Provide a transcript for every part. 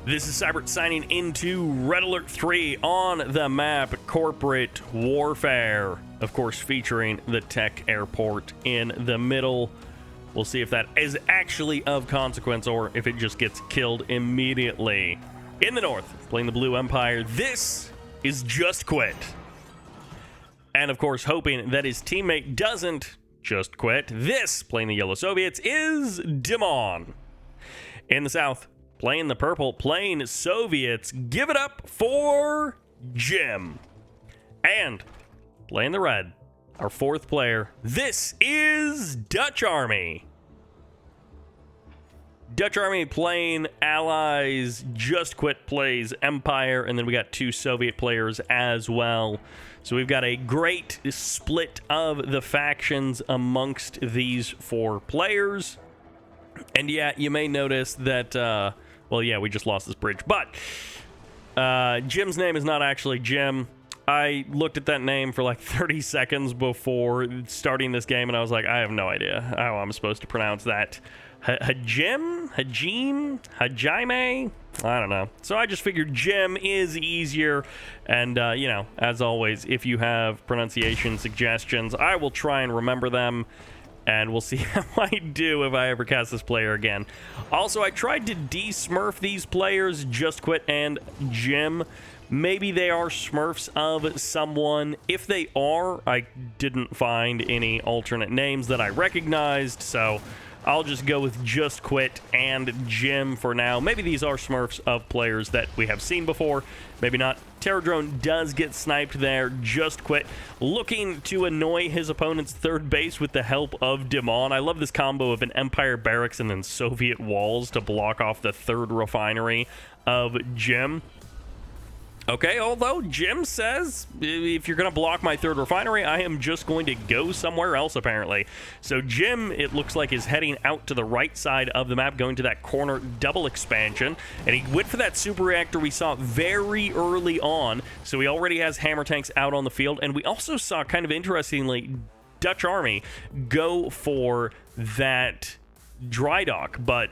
This is Sybert signing into Red Alert 3 on the map Corporate Warfare. Of course, featuring the tech airport in the middle. We'll see if that is actually of consequence or if it just gets killed immediately. In the north, playing the Blue Empire, this is JustQuit. And of course, hoping that his teammate doesn't just quit, this, playing the Yellow Soviets, is Dimon. In the south, playing the purple, playing Soviets, give it up for Jim. And playing the red, our fourth player, this is DutchArmy. DutchArmy playing Allies, JustQuit plays Empire, and then we got two Soviet players as well. So we've got a great split of the factions amongst these four players. And yeah, you may notice that, well, yeah, we just lost this bridge. But Jim's name is not actually Jim. I looked at that name for like 30 seconds before starting this game, and I was like, I have no idea how I'm supposed to pronounce that. Hajime? Hajime? I don't know. So I just figured Jim is easier. And, you know, as always, if you have pronunciation suggestions, I will try and remember them. And we'll see how I do if I ever cast this player again. Also, I tried to de-smurf these players, JustQuit and Jim. Maybe they are smurfs of someone. If they are, I didn't find any alternate names that I recognized, so I'll just go with JustQuit and Jim for now. Maybe these are smurfs of players that we have seen before. Maybe not. Terror Drone does get sniped there. JustQuit looking to annoy his opponent's third base with the help of Dimon. I love this combo of an Empire barracks and then Soviet walls to block off the third refinery of Jim. Okay, although Jim says, if you're going to block my third refinery, I am just going to go somewhere else, apparently. So Jim, it looks like, is heading out to the right side of the map, going to that corner double expansion. And he went for that super reactor we saw very early on. So he already has hammer tanks out on the field. And we also saw, kind of interestingly, DutchArmy go for that dry dock, but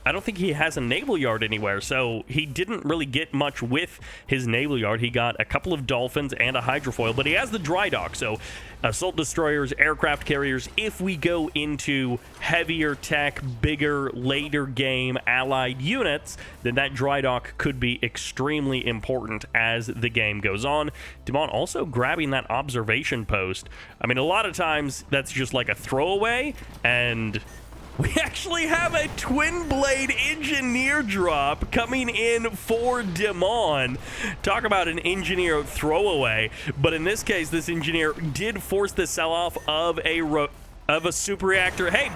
I don't think he has a naval yard anywhere, so he didn't really get much with his naval yard. He got a couple of dolphins and a hydrofoil, but he has the dry dock, so assault destroyers, aircraft carriers. If we go into heavier tech, bigger, later game allied units, then that dry dock could be extremely important as the game goes on. Dimon also grabbing that observation post. I mean, a lot of times that's just like a throwaway, and we actually have a twin blade engineer drop coming in for Dimon. Talk about an engineer throwaway. But in this case, this engineer did force the sell-off of a super reactor. Hey!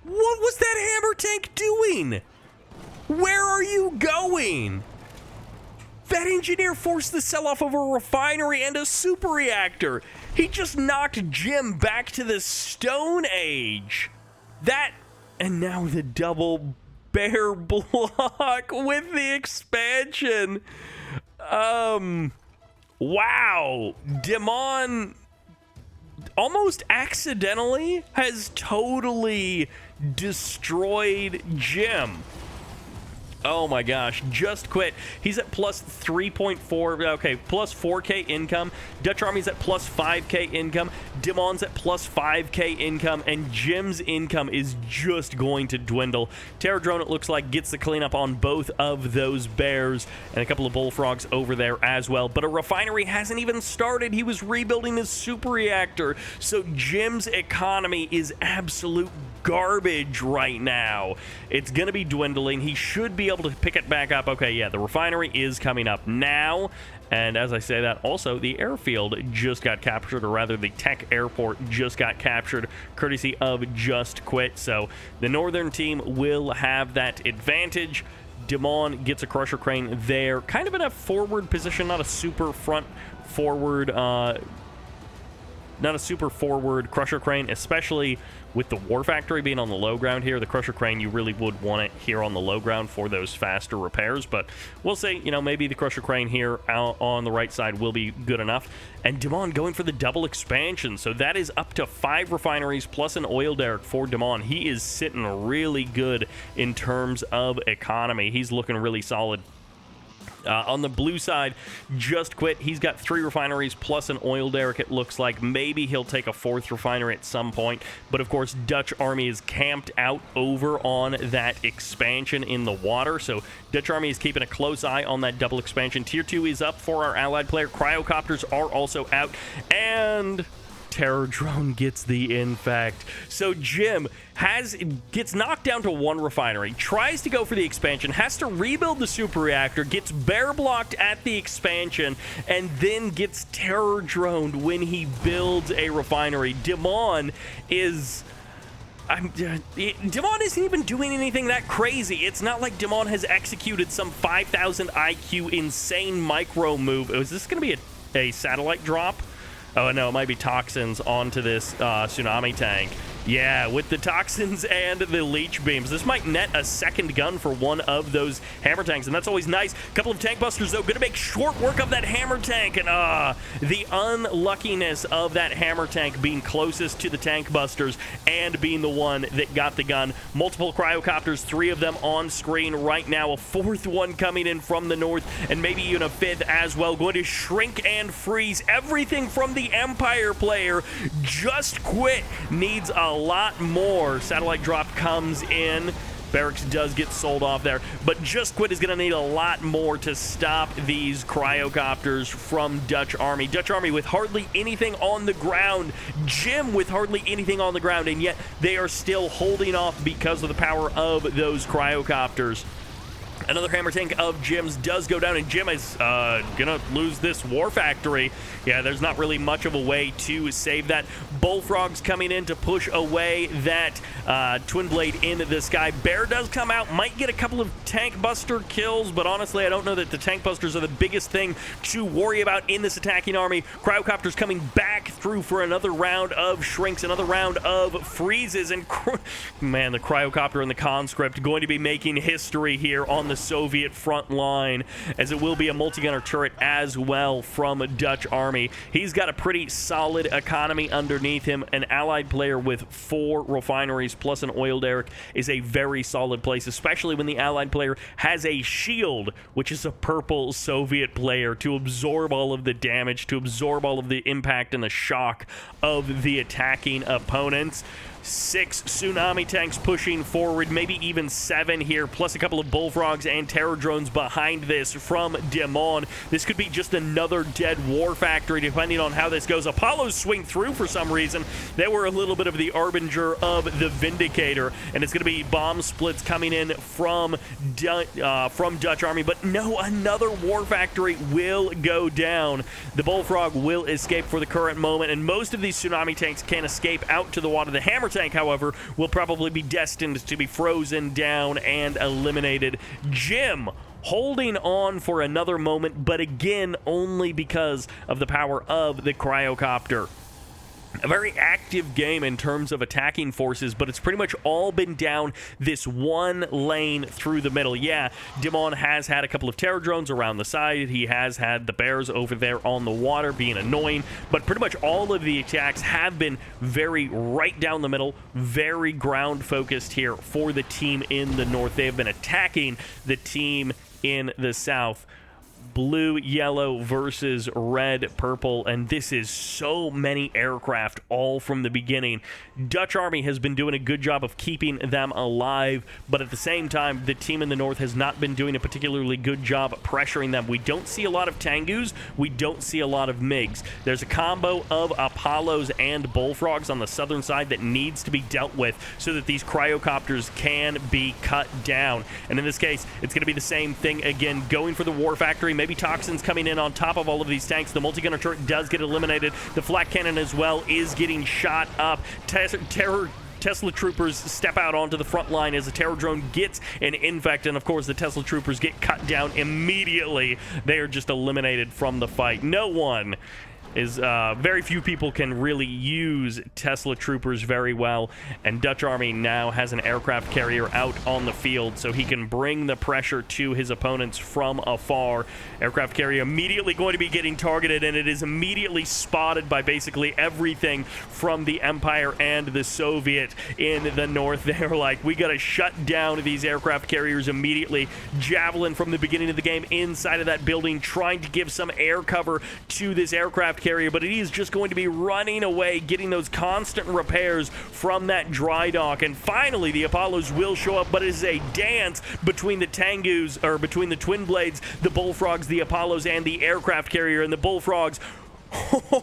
What was that hammer tank doing? Where are you going? That engineer forced the sell-off of a refinery and a super reactor. He just knocked Jim back to the Stone Age. That, and now the double bear block with the expansion. Wow. Dimon almost accidentally has totally destroyed Jim. Oh my gosh, JustQuit. He's at plus 3.4, okay, plus 4K income. DutchArmy's at plus 5K income. Dimon's at plus 5K income, and Jim's income is just going to dwindle. Terror Drone, it looks like, gets the cleanup on both of those bears, and a couple of bullfrogs over there as well. But a refinery hasn't even started. He was rebuilding his super reactor, so Jim's economy is absolute garbage right now. It's gonna be dwindling. He should be able to pick it back up. Okay, yeah, the refinery is coming up now, and as I say that, also the airfield just got captured, or rather the tech airport just got captured courtesy of JustQuit. So the northern team will have that advantage. Dimon gets a crusher crane there, kind of in a forward position, not a super front forward not a super forward Crusher Crane, especially with the War Factory being on the low ground here. The Crusher Crane, you really would want it here on the low ground for those faster repairs, but we'll see. You know, maybe the Crusher Crane here out on the right side will be good enough. And Dimon going for the double expansion, so that is up to 5 refineries plus an oil derrick for Dimon. He is sitting really good in terms of economy. He's looking really solid. On the blue side, JustQuit, he's got 3 refineries plus an oil derrick, it looks like. Maybe he'll take a 4th refinery at some point. But, of course, DutchArmy is camped out over on that expansion in the water. So DutchArmy is keeping a close eye on that double expansion. Tier 2 is up for our allied player. Cryocopters are also out. And Terror Drone gets the infect. So Jim gets knocked down to 1 refinery, tries to go for the expansion, has to rebuild the super reactor, gets bear blocked at the expansion, and then gets Terror Droned when he builds a refinery. Dimon isn't even doing anything that crazy. It's not like Dimon has executed some 5,000 IQ insane micro move. Is this going to be a satellite drop? Oh, no, it might be toxins onto this tsunami tank. Yeah, with the toxins and the leech beams, this might net a second gun for one of those hammer tanks, and that's always nice. A couple of tank busters, though, going to make short work of that hammer tank, and the unluckiness of that hammer tank being closest to the tank busters and being the one that got the gun. Multiple cryocopters, 3 of them on screen right now, a 4th one coming in from the north, and maybe even a 5th as well, going to shrink and freeze everything from the Empire player. JustQuit needs a lot more. Satellite drop comes in. Barracks does get sold off there, but JustQuit is going to need a lot more to stop these cryocopters from DutchArmy. DutchArmy with hardly anything on the ground. Jim with hardly anything on the ground, and yet they are still holding off because of the power of those cryocopters. Another hammer tank of Jim's does go down, and Jim is gonna lose this War Factory. Yeah, there's not really much of a way to save that. Bullfrog's coming in to push away that Twin Blade into the sky. Bear does come out, might get a couple of tank buster kills, but honestly, I don't know that the tank busters are the biggest thing to worry about in this attacking army. Cryocopters coming back through for another round of shrinks, another round of freezes, and man, the Cryocopter and the Conscript going to be making history here on the Soviet front line, as it will be a multi-gunner turret as well from DutchArmy. He's got a pretty solid economy underneath him. An allied player with 4 refineries plus an oil derrick is a very solid place, especially when the allied player has a shield, which is a purple Soviet player, to absorb all of the damage, to absorb all of the impact and the shock of the attacking opponents. 6 tsunami tanks pushing forward, maybe even 7 here, plus a couple of bullfrogs and terror drones behind this from Dimon. This could be just another dead War Factory, depending on how this goes. Apollos swing through for some reason. They were a little bit of the harbinger of the Vindicator, and it's going to be bomb splits coming in from DutchArmy. But no, another War Factory will go down. The bullfrog will escape for the current moment, and most of these tsunami tanks can escape out to the water. The hammer tank, however, will probably be destined to be frozen down and eliminated. Jim holding on for another moment, but again, only because of the power of the cryocopter. A very active game in terms of attacking forces, but it's pretty much all been down this one lane through the middle. Yeah, Dimon has had a couple of terror drones around the side. He has had the bears over there on the water being annoying, but pretty much all of the attacks have been very right down the middle, very ground focused here for the team in the north. They have been attacking the team in the south. Blue, yellow versus red, purple, and this is so many aircraft all from the beginning. DutchArmy has been doing a good job of keeping them alive, but at the same time, the team in the north has not been doing a particularly good job pressuring them. We don't see a lot of Tengus, we don't see a lot of MiGs. There's a combo of Apollos and Bullfrogs on the southern side that needs to be dealt with so that these cryocopters can be cut down. And in this case, it's going to be the same thing again, going for the War Factory. Maybe toxins coming in on top of all of these tanks. The multi-gunner turret does get eliminated. The flak cannon as well is getting shot up. Tesla troopers step out onto the front line as the terror drone gets an infect, and of course the Tesla troopers get cut down immediately. They are just eliminated from the fight. No one very few people can really use Tesla troopers very well, and Dutch Army now has an aircraft carrier out on the field, so he can bring the pressure to his opponents from afar. Aircraft carrier immediately going to be getting targeted, and it is immediately spotted by basically everything from the Empire and the Soviet in the north. They're like, we gotta shut down these aircraft carriers immediately. Javelin from the beginning of the game inside of that building, trying to give some air cover to this aircraft carrier, but it is just going to be running away, getting those constant repairs from that dry dock. And finally, the Apollos will show up, but it is a dance between the Tengus, or between the twin blades, the Bullfrogs, the Apollos, and the aircraft carrier. And the Bullfrogs,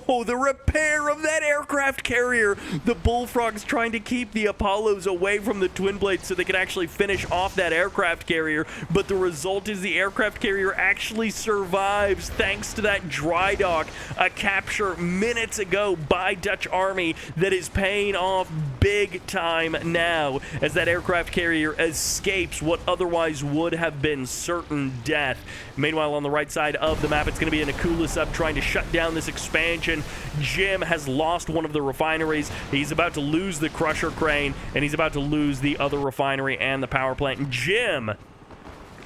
oh, the repair of that aircraft carrier. The Bullfrogs trying to keep the Apollos away from the twin blades so they can actually finish off that aircraft carrier. But the result is the aircraft carrier actually survives thanks to that dry dock, a capture minutes ago by Dutch Army that is paying off big time now as that aircraft carrier escapes what otherwise would have been certain death. Meanwhile, on the right side of the map, it's going to be an Akula sub trying to shut down this expansion. Jim has lost one of the refineries. He's about to lose the crusher crane, and he's about to lose the other refinery and the power plant. And Jim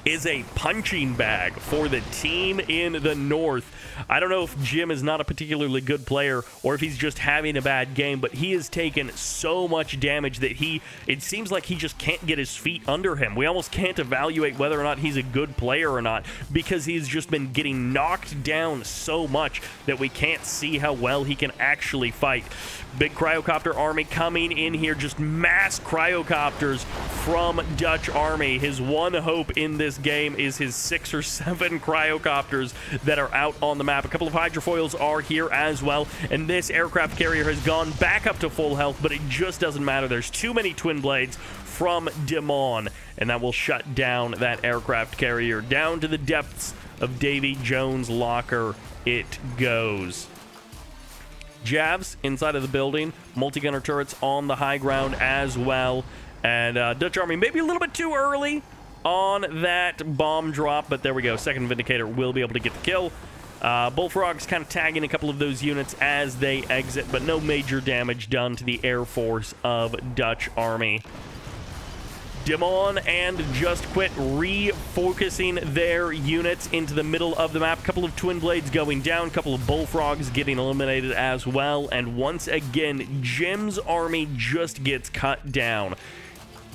is a punching bag for the team in the north. I don't know if Jim is not a particularly good player or if he's just having a bad game, but he has taken so much damage that it seems like he just can't get his feet under him. We almost can't evaluate whether or not he's a good player or not because he's just been getting knocked down so much that we can't see how well he can actually fight. Big cryocopter army coming in here, just mass cryocopters from Dutch Army. His one hope in this game is his 6 or 7 cryocopters that are out on the map. A couple of hydrofoils are here as well, and this aircraft carrier has gone back up to full health, but it just doesn't matter. There's too many twin blades from Dimon, and that will shut down that aircraft carrier. Down to the depths of Davy Jones' locker it goes. Javs inside of the building, multi-gunner turrets on the high ground as well, and Dutch Army maybe a little bit too early on that bomb drop, but there we go. Second Vindicator will be able to get the kill. Bullfrogs kind of tagging a couple of those units as they exit, but no major damage done to the Air Force of Dutch Army. Dimon and JustQuit refocusing their units into the middle of the map. A couple of twin blades going down, a couple of Bullfrogs getting eliminated as well, and once again, Jim's army just gets cut down.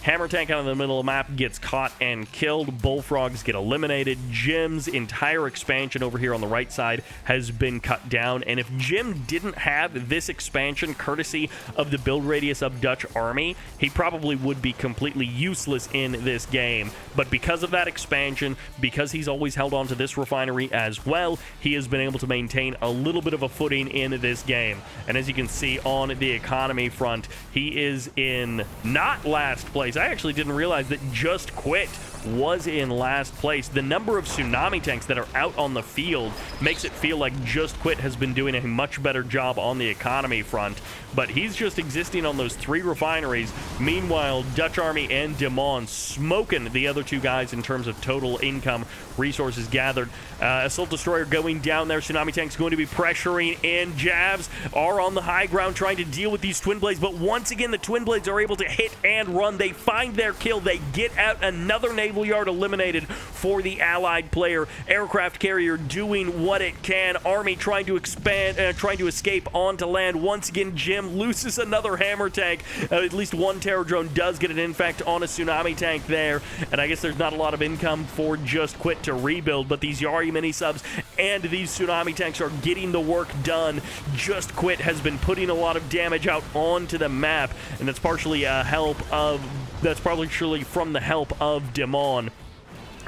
Hammer tank out in the middle of the map gets caught and killed. Bullfrogs get eliminated. Jim's entire expansion over here on the right side has been cut down. And if Jim didn't have this expansion, courtesy of the build radius of Dutch Army, he probably would be completely useless in this game. But because of that expansion, because he's always held on to this refinery as well, he has been able to maintain a little bit of a footing in this game. And as you can see on the economy front, he is in not last place. I actually didn't realize that JustQuit was in last place. The number of tsunami tanks that are out on the field makes it feel like JustQuit has been doing a much better job on the economy front, but he's just existing on those 3 refineries. Meanwhile, Dutch Army and Dimon smoking the other 2 guys in terms of total income, resources gathered. Assault Destroyer going down there. Tsunami tanks going to be pressuring in. Javs are on the high ground trying to deal with these twin blades, but once again, the twin blades are able to hit and run. They find their kill. They get out. Another naval yard eliminated for the allied player. Aircraft carrier doing what it can. Army trying to expand, trying to escape onto land. Once again, Jim loses another hammer tank. At least one terror drone does get an infect on a tsunami tank there, and I guess there's not a lot of income for JustQuit to rebuild, but these Yari mini subs and these tsunami tanks are getting the work done. JustQuit has been putting a lot of damage out onto the map, and that's partially from the help of Dimon.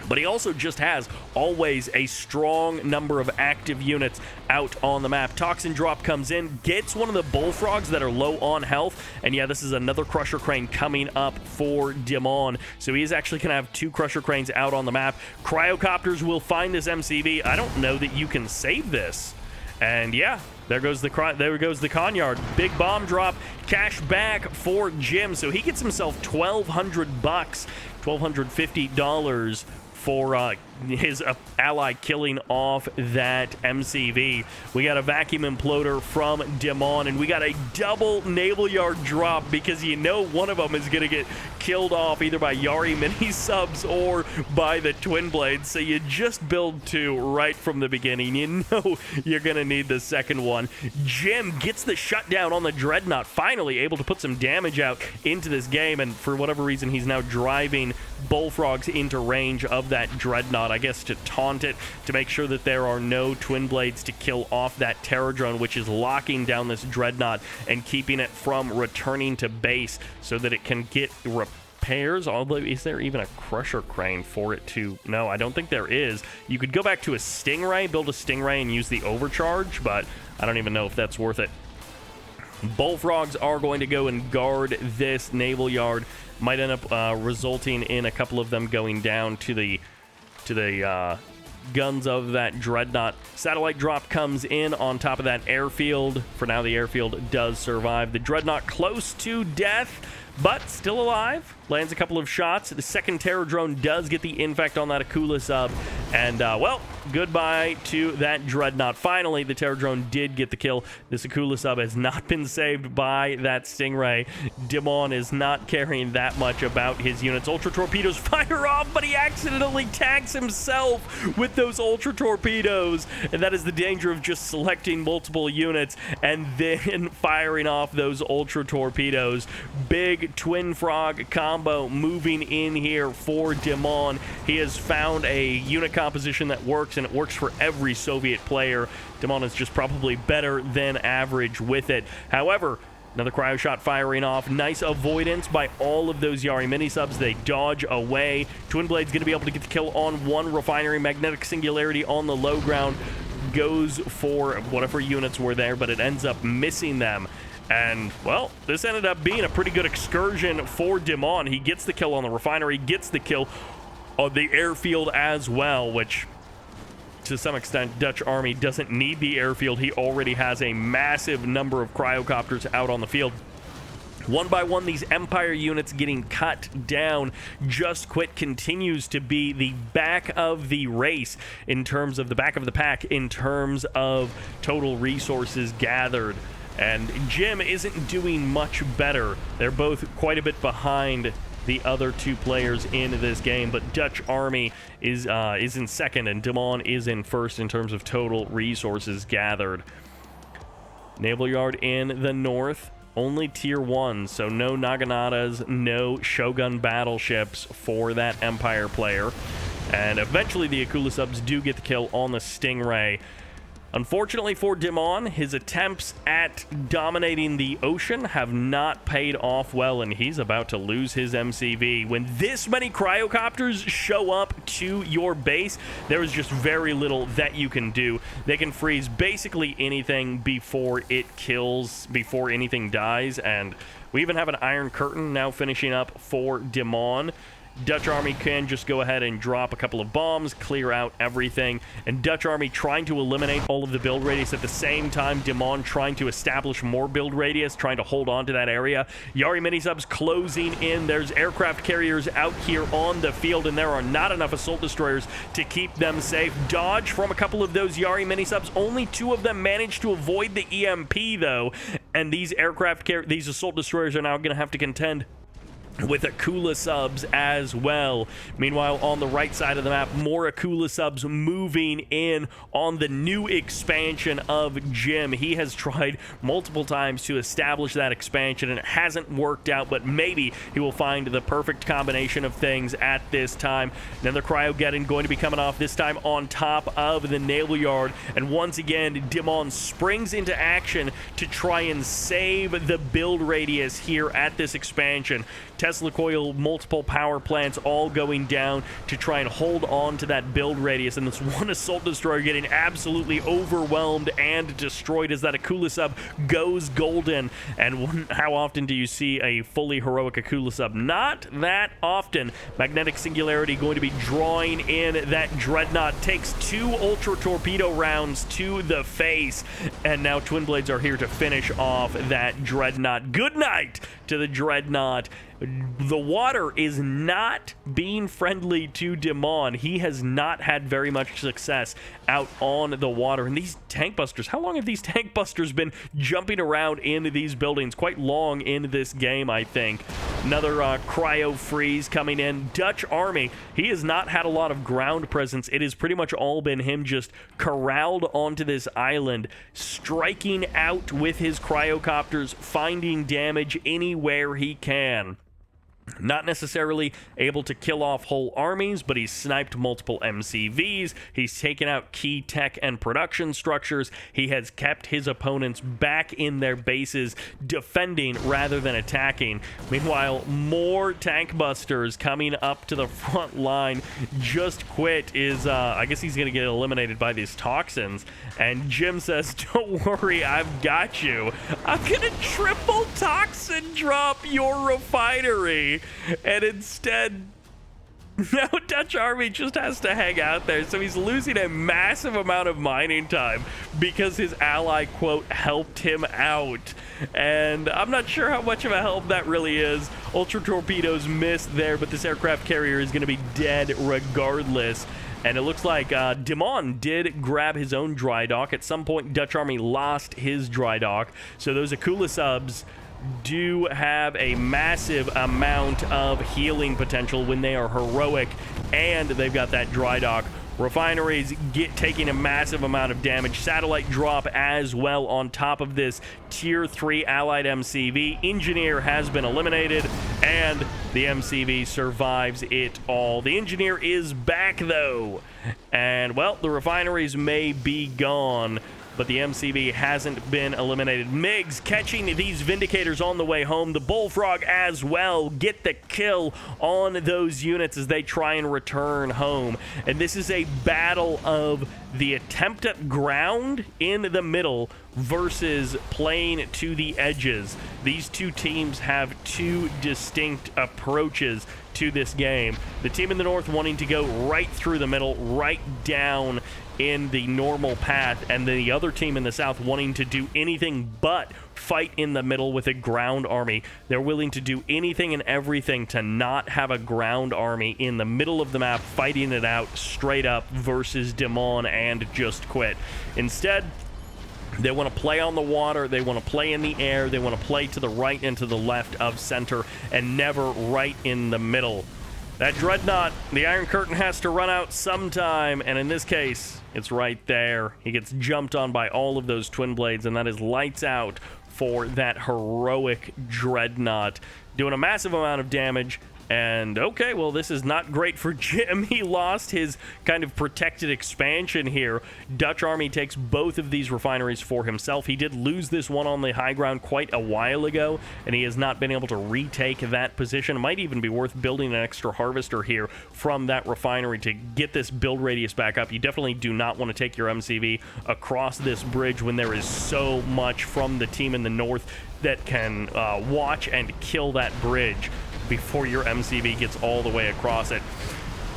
But he also just has always a strong number of active units out on the map. Toxin drop comes in, gets one of the Bullfrogs that are low on health, and yeah, this is another Crusher Crane coming up for Dimon. So he is actually going to have 2 Crusher Cranes out on the map. Cryocopters will find this MCV. I don't know that you can save this. And yeah, there goes the Conyard. Big bomb drop, cash back for Jim. So he gets himself $1,200, $1,250 for his ally killing off that MCV. We got a vacuum imploder from Dimon, and we got a double naval yard drop because you know one of them is going to get killed off either by Yari mini subs or by the twin blades. So you just build two right from the beginning. You know you're going to need the second one. Jim gets the shutdown on the Dreadnought, finally able to put some damage out into this game, and for whatever reason he's now driving bullfrogs into range of that Dreadnought, I guess to taunt it, to make sure that there are no twin blades to kill off that terror drone, which is locking down this Dreadnought and keeping it from returning to base so that it can get repairs. Although, is there even a crusher crane for it to... No, I don't think there is. You could go back to a Stingray, build a Stingray and use the overcharge, but I don't even know if that's worth it. Bullfrogs are going to go and guard this naval yard. Might end up resulting in a couple of them going down to the guns of that Dreadnought. Satellite drop comes in on top of that airfield. For now, the airfield does survive. The Dreadnought close to death, but still alive. Lands a couple of shots. The second terror drone does get the infect on that Akula sub. And, well, goodbye to that Dreadnought. Finally, the terror drone did get the kill. This Akula sub has not been saved by that Stingray. Dimon is not caring that much about his units. Ultra torpedoes fire off, but he accidentally tags himself with those ultra torpedoes. And that is the danger of just selecting multiple units and then firing off those ultra torpedoes. Big twin frog combo moving in here for Dimon. He has found a unit composition that works, and it works for every Soviet player. Dimon is just probably better than average with it. However, another cryo shot firing off. Nice avoidance by all of those Yari mini subs. They dodge away. Twin Blade's going to be able to get the kill on one refinery. Magnetic Singularity on the low ground goes for whatever units were there, but it ends up missing them. And, well, this ended up being a pretty good excursion for Dimon. He gets the kill on the refinery, gets the kill on the airfield as well, which, to some extent, Dutch Army doesn't need the airfield. He already has a massive number of cryocopters out on the field. One by one, these Empire units getting cut down. JustQuit continues to be the back of the race in terms of the back of the pack in terms of total resources gathered. And Jim isn't doing much better. They're both quite a bit behind the other two players in this game, but Dutch Army is in second, and Dimon is in first in terms of total resources gathered. Naval Yard in the north, only tier 1, so no Naganatas, no Shogun battleships for that Empire player. And eventually the Akula subs do get the kill on the Stingray. Unfortunately for Dimon, his attempts at dominating the ocean have not paid off well, and he's about to lose his MCV. When this many cryocopters show up to your base, there is just very little that you can do. They can freeze basically anything before it kills, before anything dies, and we even have an Iron Curtain now finishing up for Dimon. Dutch Army can just go ahead and drop a couple of bombs, clear out everything, and Dutch Army trying to eliminate all of the build radius at the same time. Dimon trying to establish more build radius, trying to hold on to that area. Yari mini-subs closing in. There's aircraft carriers out here on the field, and there are not enough assault destroyers to keep them safe. Dodge from a couple of those Yari mini-subs. Only 2 of them managed to avoid the EMP, though, and these these assault destroyers are now going to have to contend with Akula subs as well. Meanwhile, on the right side of the map, more Akula subs moving in on the new expansion of Jim. He has tried multiple times to establish that expansion, and it hasn't worked out, but maybe he will find the perfect combination of things at this time. Another Cryogeddon going to be coming off, this time on top of the naval yard, and once again, Dimon springs into action to try and save the build radius here at this expansion. Tesla coil, multiple power plants all going down to try and hold on to that build radius, and this one assault destroyer getting absolutely overwhelmed and destroyed as that Akula sub goes golden. And how often do you see a fully heroic Akula sub? Not that often. Magnetic Singularity going to be drawing in that Dreadnought, takes 2 ultra torpedo rounds to the face, and now Twin Blades are here to finish off that Dreadnought. Good night to the Dreadnought. The water is not being friendly to Dimon. He has not had very much success out on the water. And these tank busters, how long have these tank busters been jumping around into these buildings? Quite long in this game, I think. Another cryo freeze coming in. DutchArmy, he has not had a lot of ground presence. It has pretty much all been him just corralled onto this island, striking out with his cryocopters, finding damage anywhere he can. Not necessarily able to kill off whole armies, but he's sniped multiple MCVs, he's taken out key tech and production structures, he has kept his opponents back in their bases, defending rather than attacking. Meanwhile, more tank busters coming up to the front line. JustQuit is, I guess he's going to get eliminated by these toxins, and Jim says, don't worry, I've got you. I'm going to triple toxin drop your refinery. And instead, now DutchArmy just has to hang out there. So he's losing a massive amount of mining time because his ally, quote, helped him out. And I'm not sure how much of a help that really is. Ultra torpedoes missed there, but this aircraft carrier is going to be dead regardless. And it looks like Dimon did grab his own dry dock. At some point, DutchArmy lost his dry dock. So those Akula subs do have a massive amount of healing potential when they are heroic, and they've got that dry dock. Refineries taking a massive amount of damage. Satellite drop as well on top of this tier 3 allied MCV. Engineer has been eliminated, and the MCV survives it all. The engineer is back though, and well, the refineries may be gone, but the MCV hasn't been eliminated. MiGs catching these Vindicators on the way home. The Bullfrog as well get the kill on those units as they try and return home. And this is a battle of the attempt at ground in the middle versus playing to the edges. These two teams have two distinct approaches to this game. The team in the north wanting to go right through the middle, right down in the normal path, and the other team in the south wanting to do anything but fight in the middle with a ground army. They're willing to do anything and everything to not have a ground army in the middle of the map fighting it out straight up versus Dimon and JustQuit. Instead, they want to play on the water, they want to play in the air, they want to play to the right and to the left of center, and never right in the middle. That Dreadnought, the Iron Curtain has to run out sometime, and in this case, it's right there. He gets jumped on by all of those twin blades, and that is lights out for that heroic Dreadnought, doing a massive amount of damage. And okay, well, this is not great for Jim. He lost his kind of protected expansion here. DutchArmy takes both of these refineries for himself. He did lose this one on the high ground quite a while ago, and he has not been able to retake that position. It might even be worth building an extra harvester here from that refinery to get this build radius back up. You definitely do not want to take your MCV across this bridge when there is so much from the team in the north that can watch and kill that bridge before your MCV gets all the way across it.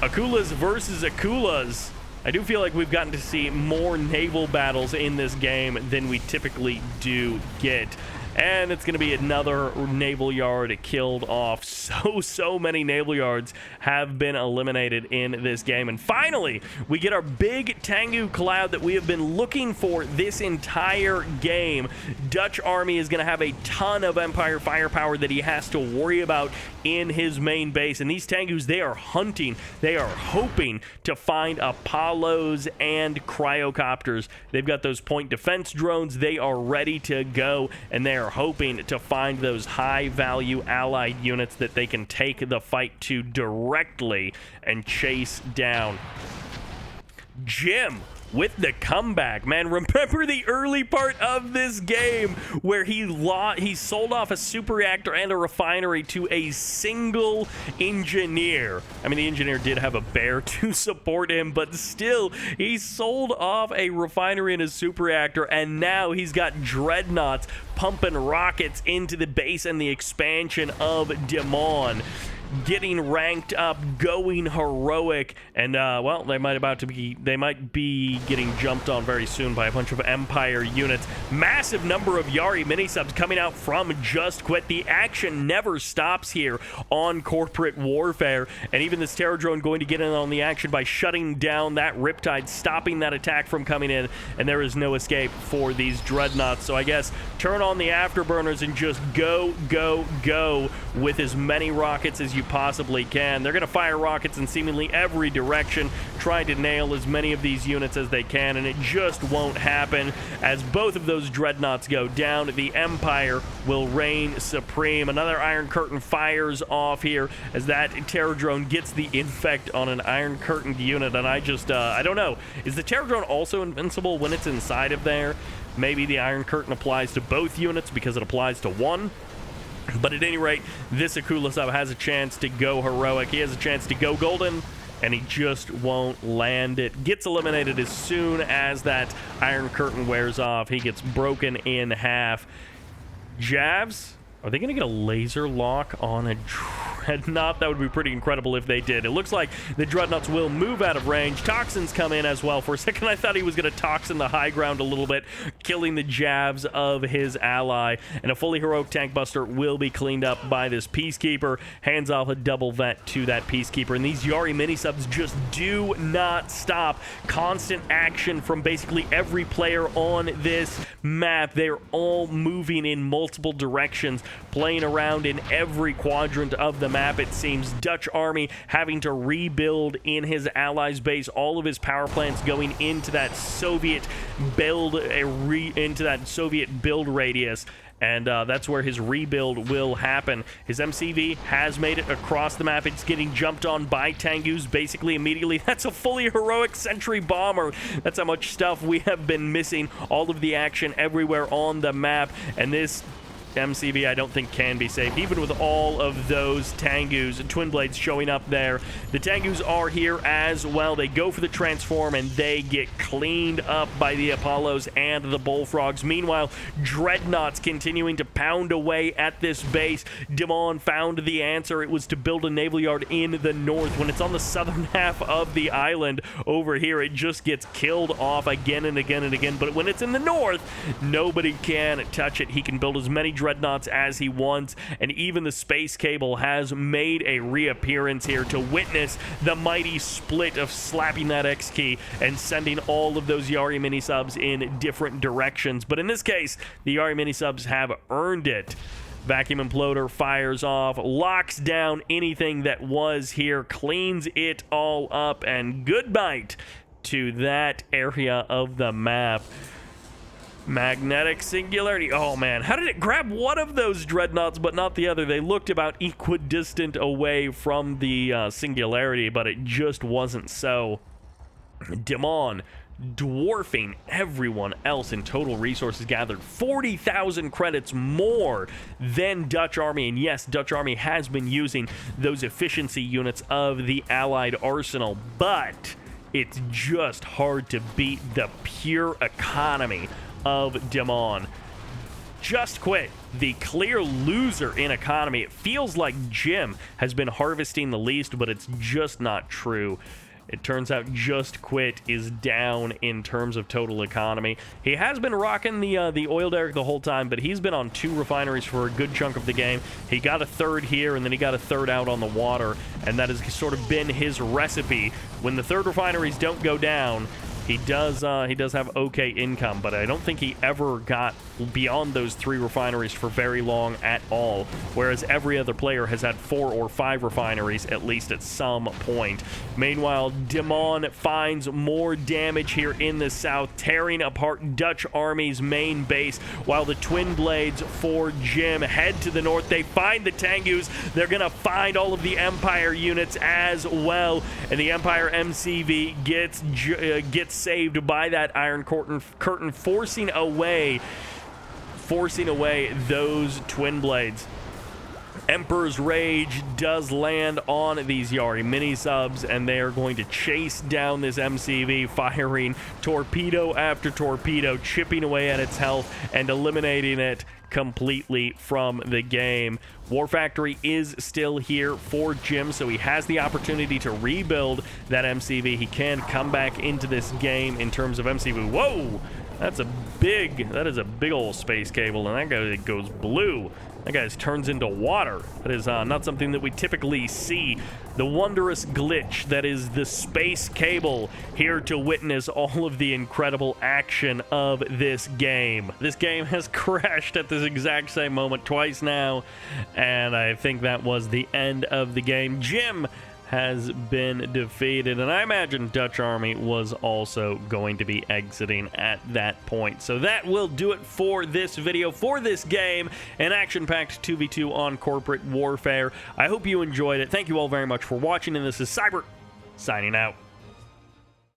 Akulas versus Akulas. I do feel like we've gotten to see more naval battles in this game than we typically do get. And it's going to be another naval yard killed off. So many naval yards have been eliminated in this game. And finally, we get our big Tengu cloud that we have been looking for this entire game. DutchArmy is going to have a ton of Empire firepower that he has to worry about in his main base. And these Tengus, they are hunting. They are hoping to find Apollos and cryocopters. They've got those point defense drones. They are ready to go, and they are hoping to find those high-value allied units that they can take the fight to directly and chase down. Jim with the comeback, man. Remember the early part of this game where he sold off a super reactor and a refinery to a single engineer. I mean, the engineer did have a bear to support him, but still, he sold off a refinery and a super reactor, and now he's got dreadnoughts pumping rockets into the base and the expansion of Dimon. getting ranked up, going heroic, and well, they might be getting jumped on very soon by a bunch of Empire units. Massive number of Yari mini-subs coming out from JustQuit. The action never stops here on Corporate Warfare, and even this Terror Drone going to get in on the action by shutting down that Riptide, stopping that attack from coming in, and there is no escape for these Dreadnoughts. So I guess turn on the afterburners and just go, go, go with as many rockets as you possibly can. They're going to fire rockets in seemingly every direction, trying to nail as many of these units as they can, and it just won't happen. As both of those Dreadnoughts go down, the Empire will reign supreme. Another Iron Curtain fires off here as that Terror Drone gets the infect on an Iron Curtain unit, and I don't know. Is the Terror Drone also invincible when it's inside of there? Maybe the Iron Curtain applies to both units because it applies to one. But at any rate, this Akula sub has a chance to go heroic. He has a chance to go golden, and he just won't land it. Gets eliminated as soon as that Iron Curtain wears off. He gets broken in half. Javs, are they going to get a laser lock on a Dreadnought? That would be pretty incredible if they did. It looks like the Dreadnoughts will move out of range. Toxins come in as well. For a second, I thought he was going to Toxin the high ground a little bit, killing the Javs of his ally. And a fully heroic tank buster will be cleaned up by this Peacekeeper. Hands off a double vet to that Peacekeeper. And these Yari mini-subs just do not stop. Constant action from basically every player on this map. They're all moving in multiple directions, playing around in every quadrant of the map, it seems. DutchArmy having to rebuild in his allies' base, all of his power plants going into that Soviet build, radius. And that's where his rebuild will happen. His MCV has made it across the map. It's getting jumped on by Tengus basically immediately. That's a fully heroic sentry bomber. That's how much stuff we have been missing. All of the action everywhere on the map. And this MCV I don't think can be saved, even with all of those Tengus and Twin Blades showing up there. The Tengus are here as well. They go for the transform and they get cleaned up by the Apollos and the Bullfrogs. Meanwhile, Dreadnoughts continuing to pound away at this base. Dimon found the answer. It was to build a naval yard in the north. When it's on the southern half of the island over here, it just gets killed off again and again and again. But when it's in the north, nobody can touch it. He can build as many Dreadnoughts as he wants, and even the space cable has made a reappearance here to witness the mighty split of slapping that X key and sending all of those Yari mini-subs in different directions. But in this case, the Yari mini-subs have earned it. Vacuum Imploder fires off, locks down anything that was here, cleans it all up, and good night to that area of the map. Magnetic Singularity. Oh man, how did it grab one of those Dreadnoughts but not the other? They looked about equidistant away from the Singularity, but it just wasn't so. Dimon dwarfing everyone else in total resources gathered. 40,000 credits more than DutchArmy. And yes, DutchArmy has been using those efficiency units of the Allied arsenal, but it's just hard to beat the pure economy of Dimon. JustQuit, the clear loser in economy. It feels like Jim has been harvesting the least, but it's just not true. It turns out JustQuit is down in terms of total economy. He has been rocking the oil derrick the whole time, but he's been on 2 refineries for a good chunk of the game. He got a third here, and then he got a third out on the water, and that has sort of been his recipe. When the third refineries don't go down, he does have okay income, but I don't think he ever got beyond those 3 refineries for very long at all, whereas every other player has had 4 or 5 refineries at least at some point. Meanwhile, Dimon finds more damage here in the south, tearing apart DutchArmy's main base, while the Twin Blades for Jim head to the north. They find the Tengus. They're going to find all of the Empire units as well, and the Empire MCV gets saved by that Iron Curtain, forcing away those Twin Blades. Emperor's Rage does land on these Yari mini-subs, and they are going to chase down this MCV, firing torpedo after torpedo, chipping away at its health and eliminating it completely from the game. War Factory is still here for Jim, so he has the opportunity to rebuild that MCV. He can come back into this game in terms of MCV. Whoa! That is a big old space cable, and that guy goes blue. That guy turns into water. That is not something that we typically see. The wondrous glitch that is the space cable, here to witness all of the incredible action of this game. This game has crashed at this exact same moment twice now, and I think that was the end of the game. Jim has been defeated, and I imagine Dutch Army was also going to be exiting at that point. So that will do it for this video, for this game, an action-packed 2v2 on corporate warfare. I hope you enjoyed it. Thank you all very much for watching, and this is Sybert signing out.